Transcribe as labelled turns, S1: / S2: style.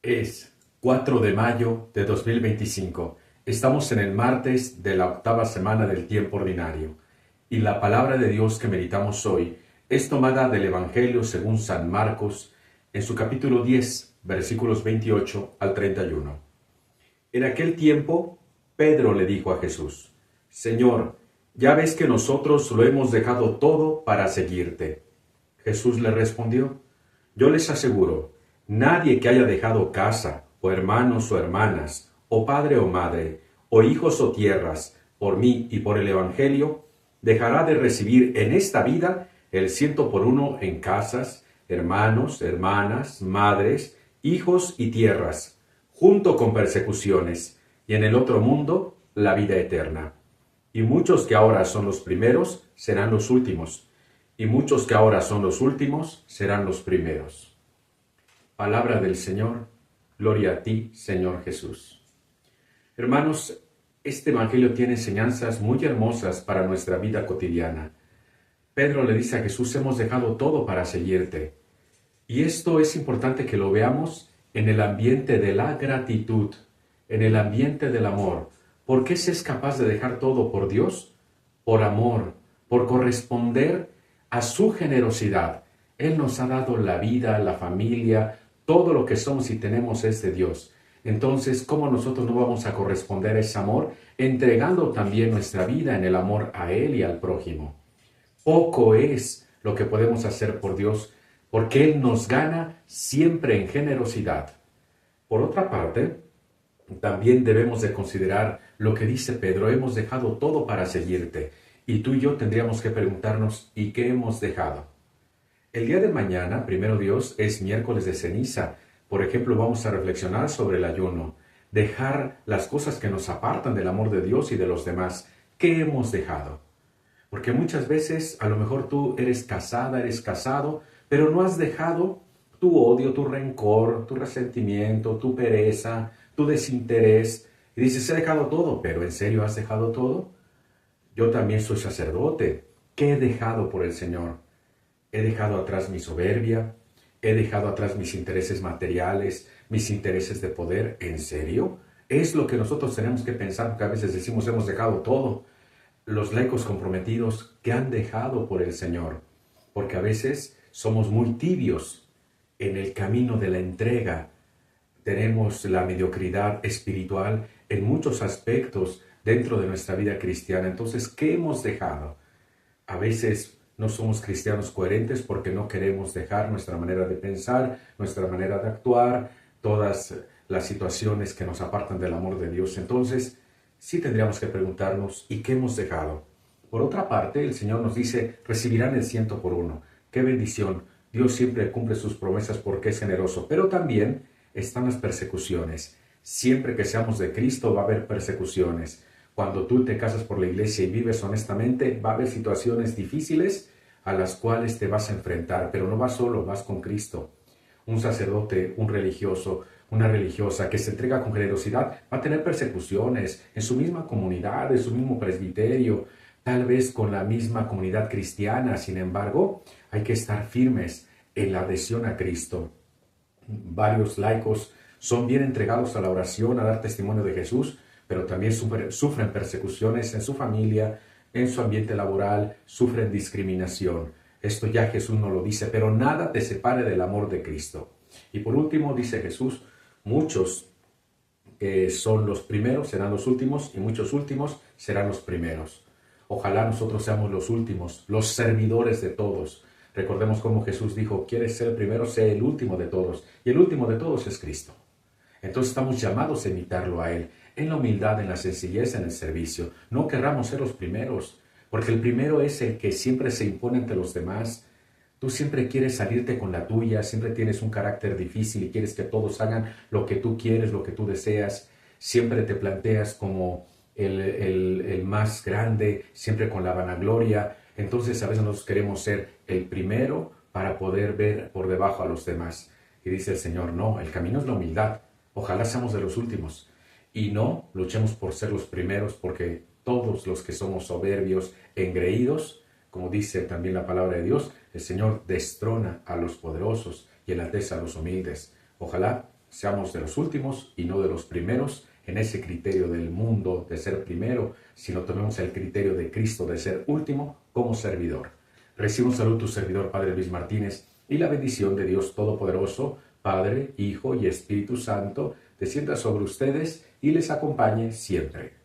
S1: Es 4 de mayo de 2025. Estamos en el martes de la octava semana del tiempo ordinario. Y la palabra de Dios que meditamos hoy es tomada del Evangelio según San Marcos, en su capítulo 10, versículos 28 al 31. En aquel tiempo, Pedro le dijo a Jesús: Señor, ya ves que nosotros lo hemos dejado todo para seguirte. Jesús le respondió: Yo les aseguro, nadie que haya dejado casa, o hermanos o hermanas, o padre o madre, o hijos o tierras, por mí y por el Evangelio, dejará de recibir en esta vida el 100 por 1 en casas, hermanos, hermanas, madres, hijos y tierras, junto con persecuciones, y en el otro mundo la vida eterna. Y muchos que ahora son los primeros serán los últimos, y muchos que ahora son los últimos serán los primeros. Palabra del Señor. Gloria a ti, Señor Jesús. Hermanos, este Evangelio tiene enseñanzas muy hermosas para nuestra vida cotidiana. Pedro le dice a Jesús: hemos dejado todo para seguirte. Y esto es importante que lo veamos en el ambiente de la gratitud, en el ambiente del amor. ¿Por qué se es capaz de dejar todo por Dios? Por amor, por corresponder a su generosidad. Él nos ha dado la vida, la familia, todo lo que somos y tenemos es de Dios. Entonces, ¿cómo nosotros no vamos a corresponder a ese amor? Entregando también nuestra vida en el amor a Él y al prójimo. Poco es lo que podemos hacer por Dios, porque Él nos gana siempre en generosidad. Por otra parte, también debemos de considerar lo que dice Pedro: hemos dejado todo para seguirte. Y tú y yo tendríamos que preguntarnos: ¿y qué hemos dejado? El día de mañana, primero Dios, es miércoles de ceniza. Por ejemplo, vamos a reflexionar sobre el ayuno. Dejar las cosas que nos apartan del amor de Dios y de los demás. ¿Qué hemos dejado? Porque muchas veces, a lo mejor tú eres casada, eres casado, pero no has dejado tu odio, tu rencor, tu resentimiento, tu pereza, tu desinterés. Y dices: he dejado todo. ¿Pero en serio has dejado todo? Yo también soy sacerdote. ¿Qué he dejado por el Señor? He dejado atrás mi soberbia, he dejado atrás mis intereses materiales, mis intereses de poder. ¿En serio? Es lo que nosotros tenemos que pensar, porque a veces decimos: hemos dejado todo. Los laicos comprometidos, ¿qué han dejado por el Señor? Porque a veces somos muy tibios en el camino de la entrega. Tenemos la mediocridad espiritual en muchos aspectos dentro de nuestra vida cristiana. Entonces, ¿qué hemos dejado? A veces no somos cristianos coherentes porque no queremos dejar nuestra manera de pensar, nuestra manera de actuar, todas las situaciones que nos apartan del amor de Dios. Entonces, sí tendríamos que preguntarnos: ¿y qué hemos dejado? Por otra parte, el Señor nos dice: recibirán el 100 por 1. ¡Qué bendición! Dios siempre cumple sus promesas porque es generoso. Pero también están las persecuciones. Siempre que seamos de Cristo va a haber persecuciones. Cuando tú te casas por la iglesia y vives honestamente, va a haber situaciones difíciles a las cuales te vas a enfrentar, pero no vas solo, vas con Cristo. Un sacerdote, un religioso, una religiosa que se entrega con generosidad va a tener persecuciones en su misma comunidad, en su mismo presbiterio, tal vez con la misma comunidad cristiana. Sin embargo, hay que estar firmes en la adhesión a Cristo. Varios laicos son bien entregados a la oración, a dar testimonio de Jesús, pero también sufren persecuciones en su familia, en su ambiente laboral, sufren discriminación. Esto ya Jesús no lo dice: pero nada te separe del amor de Cristo. Y por último, dice Jesús: muchos que son los primeros serán los últimos, y muchos últimos serán los primeros. Ojalá nosotros seamos los últimos, los servidores de todos. Recordemos cómo Jesús dijo: ¿quieres ser el primero? Sé el último de todos. Y el último de todos es Cristo. Entonces estamos llamados a imitarlo a Él, en la humildad, en la sencillez, en el servicio. No querramos ser los primeros, porque el primero es el que siempre se impone ante los demás. Tú siempre quieres salirte con la tuya, siempre tienes un carácter difícil y quieres que todos hagan lo que tú quieres, lo que tú deseas. Siempre te planteas como el más grande, siempre con la vanagloria. Entonces a veces nosotros queremos ser el primero para poder ver por debajo a los demás. Y dice el Señor: no, el camino es la humildad. Ojalá seamos de los últimos y no luchemos por ser los primeros, porque todos los que somos soberbios, engreídos, como dice también la palabra de Dios, el Señor destrona a los poderosos y enaltece a los humildes. Ojalá seamos de los últimos y no de los primeros en ese criterio del mundo de ser primero, sino tomemos el criterio de Cristo de ser último como servidor. Recibo un saludo tu servidor, Padre Luis Martínez, y la bendición de Dios Todopoderoso, Padre, Hijo y Espíritu Santo, descienda sobre ustedes y les acompañe siempre.